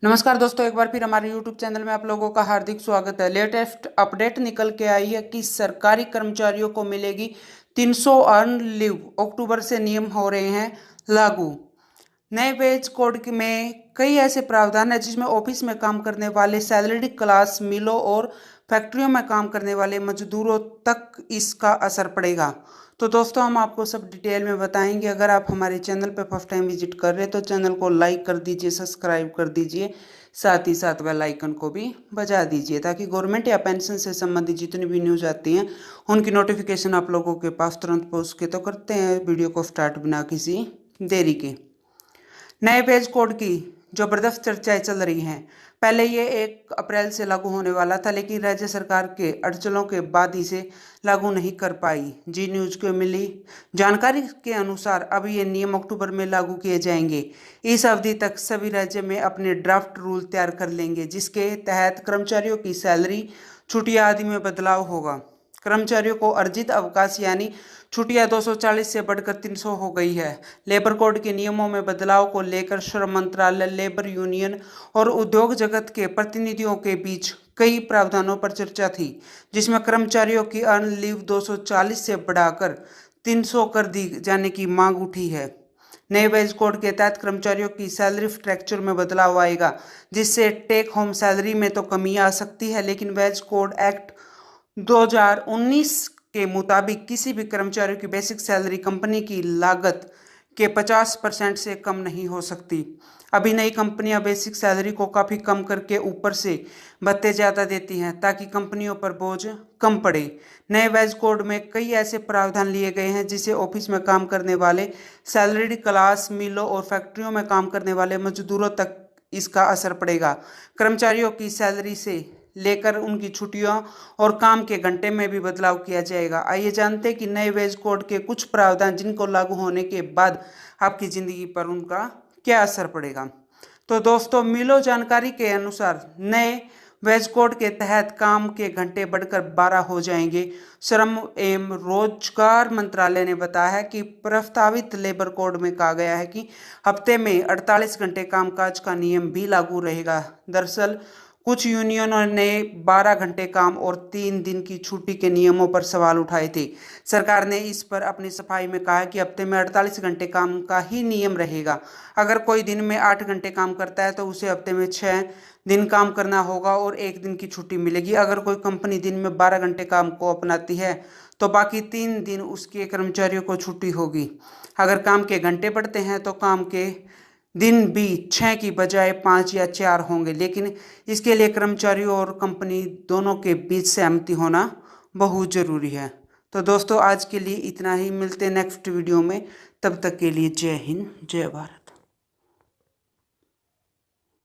नमस्कार दोस्तों, एक बार फिर हमारे YouTube चैनल में आप लोगों का हार्दिक स्वागत है। लेटेस्ट अपडेट निकल के आई है कि सरकारी कर्मचारियों को मिलेगी 300 अर्न लीव। अक्टूबर से नियम हो रहे हैं लागू। नए वेज कोड में कई ऐसे प्रावधान हैं जिसमें ऑफिस में काम करने वाले सैलरीड क्लास, मिलों और फैक्ट्रियों में काम करने वाले मजदूरों तक इसका असर पड़ेगा। तो दोस्तों, हम आपको सब डिटेल में बताएंगे। अगर आप हमारे चैनल पर फर्स्ट टाइम विजिट कर रहे हैं तो चैनल को लाइक कर दीजिए, सब्सक्राइब कर दीजिए, साथ ही साथ बेल आइकन को भी बजा दीजिए ताकि गवर्नमेंट या पेंशन से संबंधित जितनी भी न्यूज़ आती हैं उनकी नोटिफिकेशन आप लोगों के पास तुरंत पहुँच के। तो करते हैं वीडियो को स्टार्ट बिना किसी देरी के। नए पेज कोड की जबरदस्त चर्चाएं चल रही हैं। पहले ये 1 अप्रैल से लागू होने वाला था, लेकिन राज्य सरकार के अड़चनों के बाद इसे लागू नहीं कर पाई। जी न्यूज़ को मिली जानकारी के अनुसार अब ये नियम अक्टूबर में लागू किए जाएंगे। इस अवधि तक सभी राज्य में अपने ड्राफ्ट रूल तैयार कर लेंगे, जिसके तहत कर्मचारियों की सैलरी, छुट्टियां आदि में बदलाव होगा। कर्मचारियों को अर्जित अवकाश यानी छुट्टियां 240 से बढ़कर 300 हो गई है। लेबर कोड के नियमों में बदलाव को लेकर श्रम मंत्रालय, लेबर यूनियन और उद्योग जगत के प्रतिनिधियों के बीच कई प्रावधानों पर चर्चा थी, जिसमें कर्मचारियों की अर्न लीव 240 से बढ़ाकर 300 कर दी जाने की मांग उठी है। नए वेज कोड के तहत कर्मचारियों की सैलरी स्ट्रक्चर में बदलाव आएगा, जिससे टेक होम सैलरी में तो कमी आ सकती है, लेकिन वेज कोड एक्ट 2019 के मुताबिक किसी भी कर्मचारी की बेसिक सैलरी कंपनी की लागत के 50% से कम नहीं हो सकती। अभी नई कंपनियां बेसिक सैलरी को काफ़ी कम करके ऊपर से भत्ते ज़्यादा देती हैं ताकि कंपनियों पर बोझ कम पड़े। नए वेज कोड में कई ऐसे प्रावधान लिए गए हैं जिसे ऑफिस में काम करने वाले सैलरीड क्लास, मिलों और फैक्ट्रियों में काम करने वाले मजदूरों तक इसका असर पड़ेगा। कर्मचारियों की सैलरी से लेकर उनकी छुट्टियों और काम के घंटे में भी बदलाव किया जाएगा। आइए जानते हैं कि नए वेज कोड के कुछ प्रावधान जिनको लागू होने के बाद आपकी ज़िंदगी पर उनका क्या असर पड़ेगा। तो दोस्तों, मिलो जानकारी के अनुसार नए वेज कोड के तहत काम के घंटे बढ़कर 12 हो जाएंगे। श्रम एवं रोजगार मंत्रालय ने बताया है कि प्रस्तावित लेबर कोड में कहा गया है कि हफ्ते में 48 घंटे कामकाज का नियम भी लागू रहेगा। दरअसल कुछ यूनियनों ने 12 घंटे काम और 3 दिन की छुट्टी के नियमों पर सवाल उठाए थे। सरकार ने इस पर अपनी सफाई में कहा कि हफ्ते में 48 घंटे काम का ही नियम रहेगा। अगर कोई दिन में 8 घंटे काम करता है तो उसे हफ्ते में 6 दिन काम करना होगा और 1 दिन की छुट्टी मिलेगी। अगर कोई कंपनी दिन में 12 घंटे काम को अपनाती है तो बाकी 3 दिन उसके कर्मचारियों को छुट्टी होगी। अगर काम के घंटे बढ़ते हैं तो काम के दिन भी 6 की बजाय 5 या 4 होंगे, लेकिन इसके लिए कर्मचारियों और कंपनी दोनों के बीच सहमति होना बहुत ज़रूरी है। तो दोस्तों, आज के लिए इतना ही। मिलते हैं नेक्स्ट वीडियो में। तब तक के लिए जय हिंद, जय भारत।